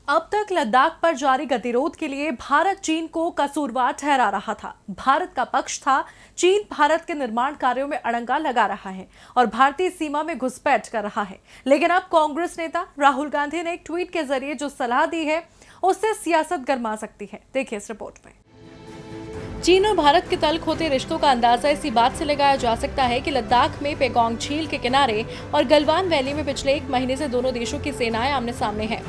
अब तक लद्दाख पर जारी गतिरोध के लिए भारत चीन को कसूरवार ठहरा रहा था। भारत का पक्ष था चीन भारत के निर्माण कार्यों में अड़ंगा लगा रहा है और भारतीय सीमा में घुसपैठ कर रहा है। लेकिन अब कांग्रेस नेता राहुल गांधी ने एक ट्वीट के जरिए जो सलाह दी है उससे सियासत गरमा सकती है। देखिए इस रिपोर्ट में। चीन और भारत के तल्ख होते रिश्तों का अंदाजा इसी बात से लगाया जा सकता है कि लद्दाख में पेगोंग झील के किनारे और गलवान वैली में पिछले एक महीने से दोनों देशों की सेनाएं आमने सामने हैं।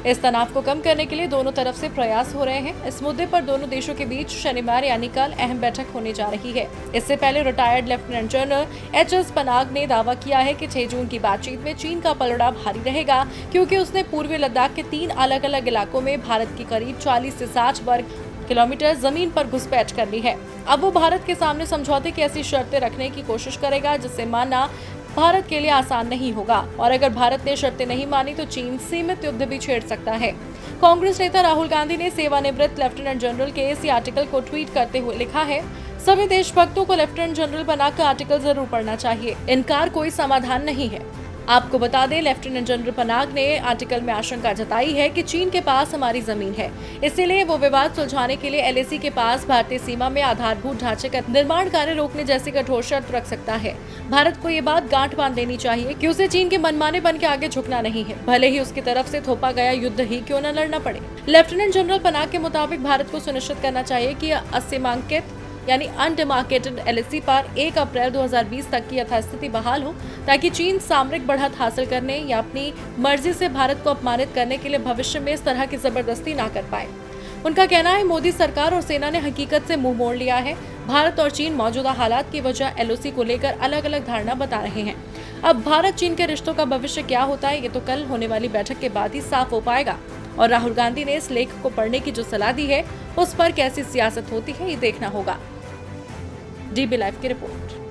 इस तनाव को कम करने के लिए दोनों तरफ से प्रयास हो रहे हैं। इस मुद्दे पर दोनों देशों के बीच शनिवार यानी कल अहम बैठक होने जा रही है। इससे पहले retired lieutenant general HS. Panag ने दावा किया है कि 6 जून की बातचीत में चीन का पलड़ा भारी रहेगा, क्योंकि उसने पूर्वी लद्दाख के 3 अलग अलग इलाकों में भारत की करीब 40 से 60 वर्ग किलोमीटर जमीन पर घुसपैठ कर ली है। अब वो भारत के सामने समझौते की ऐसी शर्तें रखने की कोशिश करेगा जिससे मानना भारत के लिए आसान नहीं होगा, और अगर भारत ने शर्तें नहीं मानी तो चीन सीमित युद्ध भी छेड़ सकता है। कांग्रेस नेता राहुल गांधी ने सेवानिवृत्त लेफ्टिनेंट जनरल के इस आर्टिकल को ट्वीट करते हुए लिखा है, सभी देशभक्तों को लेफ्टिनेंट जनरल बनाकर आर्टिकल जरूर पढ़ना चाहिए। इनकार कोई समाधान नहीं है। आपको बता दें, लेफ्टिनेंट जनरल पनाग ने आर्टिकल में आशंका जताई है कि चीन के पास हमारी जमीन है, इसीलिए वो विवाद सुलझाने के लिए एलएसी के पास भारतीय सीमा में आधारभूत ढांचे का निर्माण कार्य रोकने जैसी कठोर शर्त रख सकता है। भारत को ये बात गांठ बांध लेनी चाहिए कि उसे चीन के मनमाने बन के आगे झुकना नहीं है, भले ही उसकी तरफ से थोपा गया युद्ध ही क्यों न लड़ना पड़े। लेफ्टिनेंट जनरल पनाग के मुताबिक भारत को सुनिश्चित करना चाहिए कि असीमांकित यानी अनडिमार्केटेड एलएसी पर 1 अप्रैल 2020 तक की यथास्थिति बहाल हो, ताकि चीन सामरिक बढ़त हासिल करने या अपनी मर्जी से भारत को अपमानित करने के लिए भविष्य में इस तरह की जबरदस्ती ना कर पाए। उनका कहना है, मोदी सरकार और सेना ने हकीकत से मुंह मोड़ लिया है। भारत और चीन मौजूदा हालात की वजह एलओसी को लेकर अलग अलग धारणा बता रहे हैं। अब भारत चीन के रिश्तों का भविष्य क्या होता है, ये तो कल होने वाली बैठक के बाद ही साफ हो पाएगा। और राहुल गांधी ने इस लेख को पढ़ने की जो सलाह दी है उस पर कैसी सियासत होती है ये देखना होगा। डीबी लाइव की रिपोर्ट।